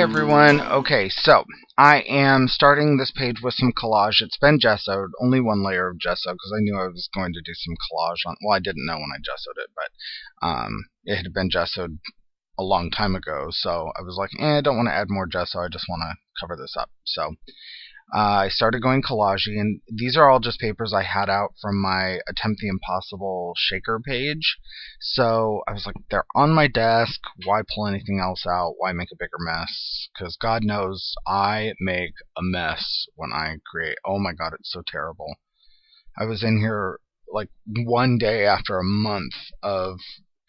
everyone. Okay, so I am starting this page with some collage. It's been gessoed, only one layer of gesso because I knew I was going to do some collage on. Well, I didn't know when I gessoed it, but it had been gessoed a long time ago. So I was like, I don't want to add more gesso. I just want to cover this up. So I started going collagey, and these are all just papers I had out from my Attempt the Impossible shaker page. So I was like, they're on my desk. Why pull anything else out? Why make a bigger mess? Because God knows I make a mess when I create. Oh my God, it's so terrible. I was in here like one day after a month of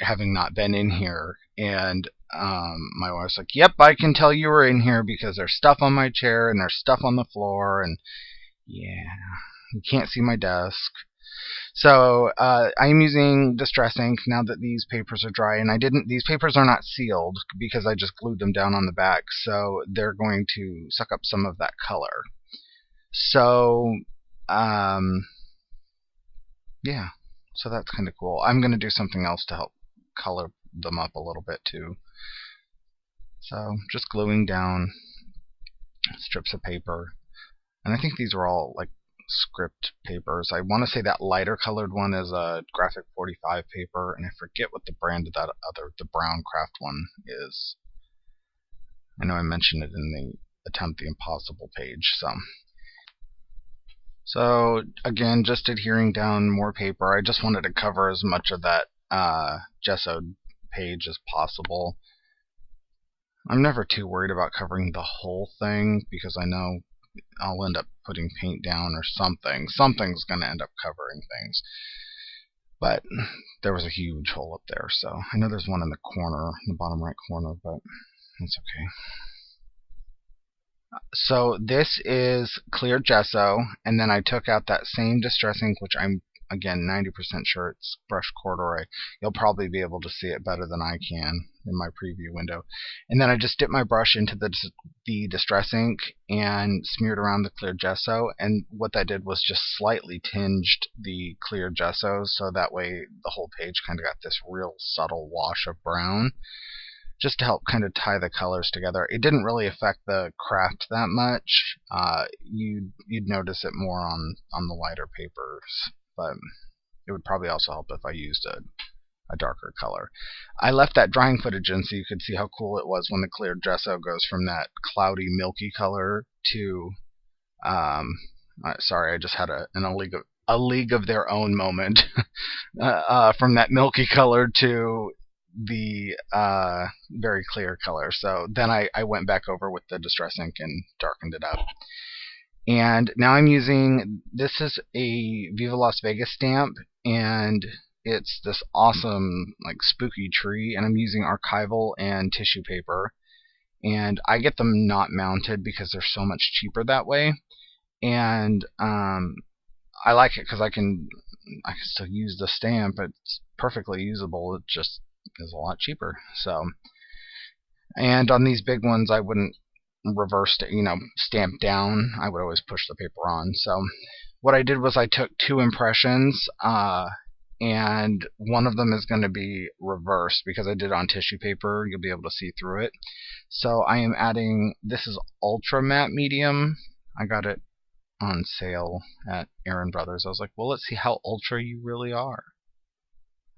having not been in here, and my wife's like, yep, I can tell you were in here because there's stuff on my chair and there's stuff on the floor, and yeah, you can't see my desk. So I'm using Distress Ink now that these papers are dry, and these papers are not sealed because I just glued them down on the back, so they're going to suck up some of that color. So yeah, so that's kind of cool. I'm going to do something else to help color them up a little bit too. So just gluing down strips of paper. And I think these are all like script papers. I want to say that lighter colored one is a Graphic 45 paper, and I forget what the brand of that the brown craft one is. I know I mentioned it in the Attempt the Impossible page. So again, just adhering down more paper. I just wanted to cover as much of that gessoed page as possible. I'm never too worried about covering the whole thing because I know I'll end up putting paint down or something. Something's going to end up covering things. But there was a huge hole up there, so I know there's one in the corner, in the bottom right corner, but it's okay. So this is clear gesso, and then I took out that same Distress Ink, which I'm, again, 90% sure it's brushed corduroy. You'll probably be able to see it better than I can in my preview window. And then I just dipped my brush into the Distress Ink and smeared around the clear gesso, and what that did was just slightly tinged the clear gesso, so that way the whole page kind of got this real subtle wash of brown, just to help kind of tie the colors together. It didn't really affect the craft that much. You'd notice it more on the lighter papers, but it would probably also help if I used a darker color. I left that drying footage in so you could see how cool it was when the clear gesso goes from that cloudy, milky color to sorry, I just had a league of their own moment. From that milky color to the very clear color. So then I went back over with the Distress Ink and darkened it up. And now I'm using, this is a Viva Las Vegas stamp, and it's this awesome like spooky tree, and I'm using archival and tissue paper, and I get them not mounted because they're so much cheaper that way. And I like it because I can still use the stamp. It's perfectly usable. It just is a lot cheaper. So, and on these big ones, I wouldn't reverse, stamp down. I would always push the paper on. So, what I did was I took 2 impressions, and one of them is going to be reversed because I did it on tissue paper. You'll be able to see through it. So I am adding, this is ultra matte medium. I got it on sale at Aaron Brothers. I was like, well, let's see how ultra you really are.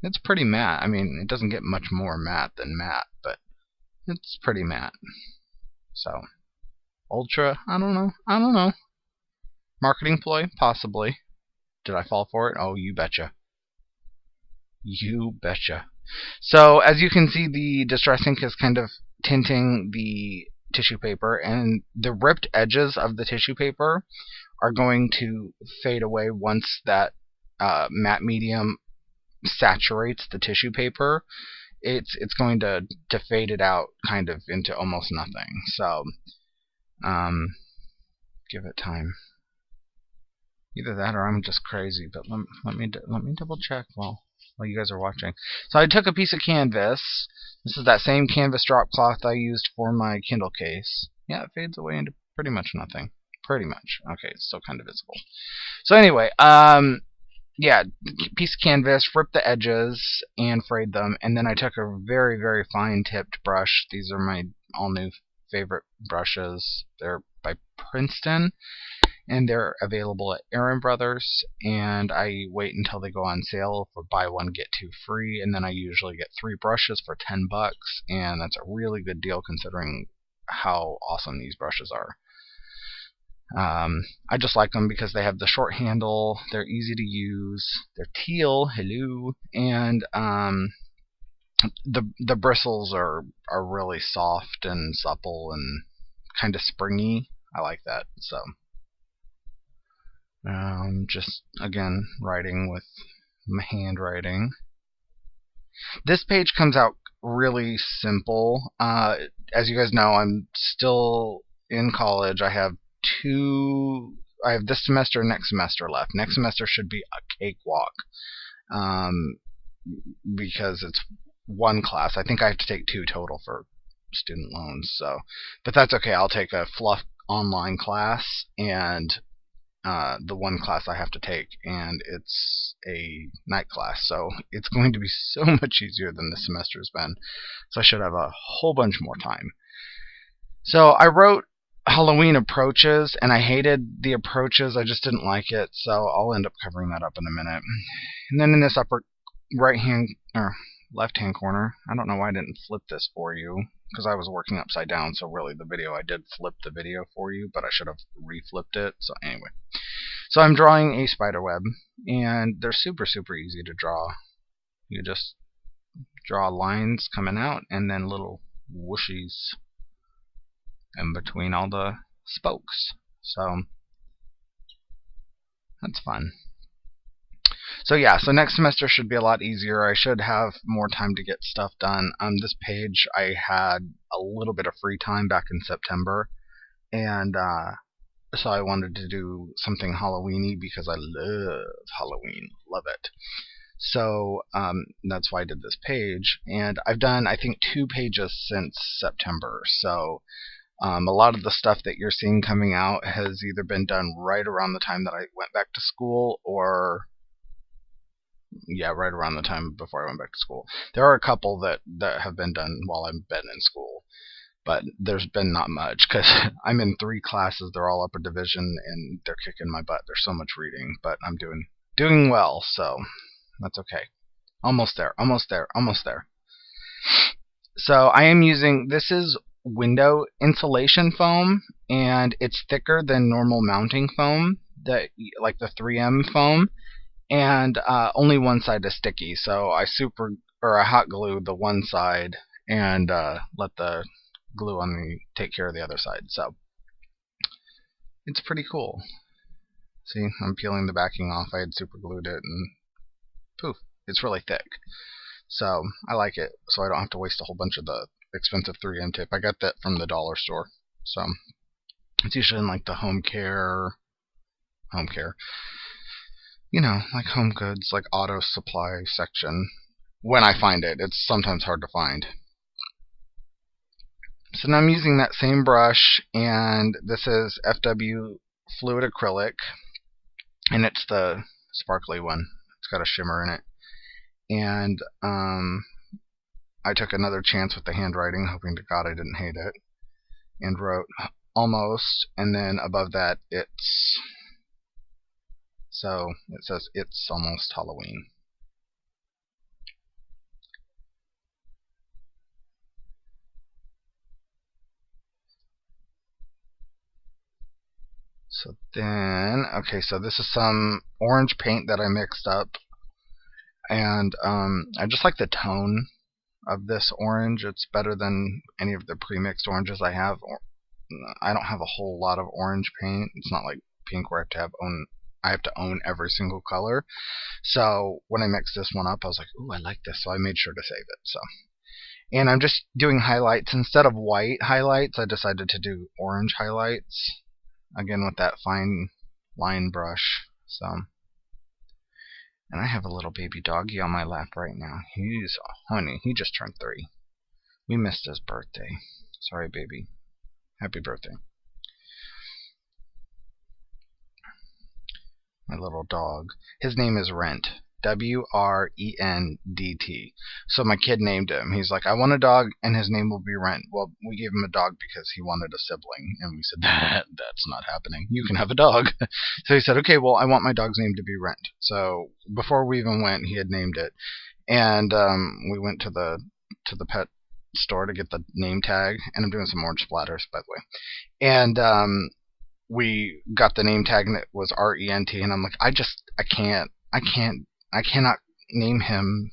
It's pretty matte. I mean, it doesn't get much more matte than matte, but it's pretty matte. So, ultra, I don't know. Marketing ploy? Possibly. Did I fall for it? Oh, you betcha. You betcha. So, as you can see, the Distress Ink is kind of tinting the tissue paper, and the ripped edges of the tissue paper are going to fade away once that matte medium saturates the tissue paper. It's going to fade it out kind of into almost nothing. So give it time. Either that or I'm just crazy. But let me double check while you guys are watching. So I took a piece of canvas. This is that same canvas drop cloth I used for my Kindle case. Yeah, it fades away into pretty much nothing. Pretty much. Okay, it's still kind of visible. So anyway, yeah, piece of canvas, ripped the edges, and frayed them, and then I took a very, very fine tipped brush. These are my all new favorite brushes. They're by Princeton, and they're available at Aaron Brothers, and I wait until they go on sale for buy one get two free, and then I usually get 3 brushes for $10, and that's a really good deal considering how awesome these brushes are. I just like them because they have the short handle, they're easy to use, they're teal, hello, and the bristles are really soft and supple and kind of springy. I like that. So just again writing with my handwriting. This page comes out really simple. As you guys know, I'm still in college. I have this semester and next semester left. Next semester should be a cakewalk, because it's one class. I think I have to take 2 total for student loans. So, but that's okay. I'll take a fluff online class and the one class I have to take, and it's a night class, so it's going to be so much easier than this semester's been. So I should have a whole bunch more time. So I wrote Halloween approaches, and I hated the approaches. I just didn't like it, so I'll end up covering that up in a minute. And then in this upper right hand or left hand corner, I don't know why I didn't flip this for you, because I was working upside down, so really the video, I did flip the video for you, but I should have reflipped it. So anyway, so I'm drawing a spider web, and they're super easy to draw. You just draw lines coming out and then little whooshies in between all the spokes. So that's fun. So yeah, so next semester should be a lot easier. I should have more time to get stuff done. On this page, I had a little bit of free time back in September, and so I wanted to do something Halloweeny because I love Halloween, love it. So that's why I did this page, and I've done, I think, 2 pages since September. So a lot of the stuff that you're seeing coming out has either been done right around the time that I went back to school, or right around the time before I went back to school. There are a couple that have been done while I've been in school, but there's been not much because I'm in 3 classes. They're all upper division, and they're kicking my butt. There's so much reading, but I'm doing well, so that's okay. Almost there. So I am using, this is window insulation foam, and it's thicker than normal mounting foam, that like the 3M foam, and only one side is sticky. So I hot glued the one side and let the glue on take care of the other side. So it's pretty cool. See, I'm peeling the backing off. I had super glued it, and poof, it's really thick. So I like it, so I don't have to waste a whole bunch of the expensive 3M tape. I got that from the dollar store. So it's usually in like the home care, you know, like home goods, like auto supply section. When I find it, it's sometimes hard to find. So now I'm using that same brush, and this is FW Fluid Acrylic, and it's the sparkly one. It's got a shimmer in it. And I took another chance with the handwriting, hoping to God I didn't hate it, and wrote almost, and then above that it says it's almost Halloween. So then, okay, so this is some orange paint that I mixed up, and I just like the tone of this orange. It's better than any of the pre-mixed oranges I have. I don't have a whole lot of orange paint. It's not like pink where I have to own every single color. So when I mixed this one up, I was like, ooh, I like this, so I made sure to save it. So, and I'm just doing highlights. Instead of white highlights, I decided to do orange highlights, again with that fine line brush. So, and I have a little baby doggy on my lap right now. He's a honey. He just turned 3. We missed his birthday. Sorry, baby. Happy birthday. My little dog. His name is Rent. Wrendt. So my kid named him. He's like, I want a dog, and his name will be Wrendt. Well, we gave him a dog because he wanted a sibling, and we said that's not happening. You can have a dog. So he said, okay, well, I want my dog's name to be Wrendt. So before we even went, he had named it, and we went to the pet store to get the name tag, and I'm doing some orange splatters, by the way, and we got the name tag, and it was Rent, and I'm like, I cannot name him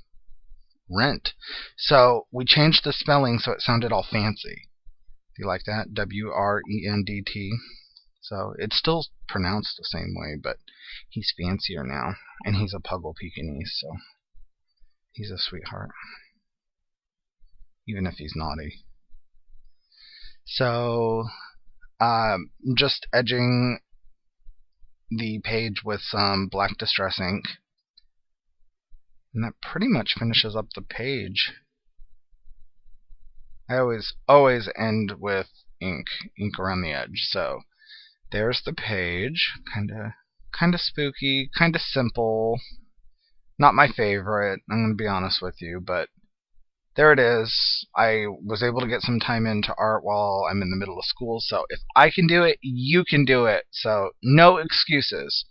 Rent. So we changed the spelling so it sounded all fancy. Do you like that? Wrendt. So it's still pronounced the same way, but he's fancier now, and he's a Puggle Pekingese, so he's a sweetheart, even if he's naughty. So just edging the page with some black distress ink, and that pretty much finishes up the page. I always end with ink around the edge. So there's the page, kinda spooky, kinda simple. Not my favorite, I'm gonna be honest with you, but there it is. I was able to get some time into art while I'm in the middle of school, so if I can do it, you can do it. So no excuses.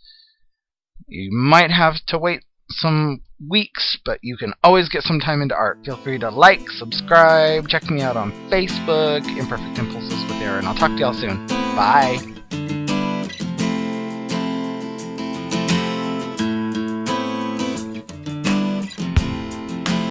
You might have to wait some weeks, but you can always get some time into art. Feel free to like, subscribe, check me out on Facebook, Imperfect Impulses with Aaron. I'll talk to y'all soon. Bye.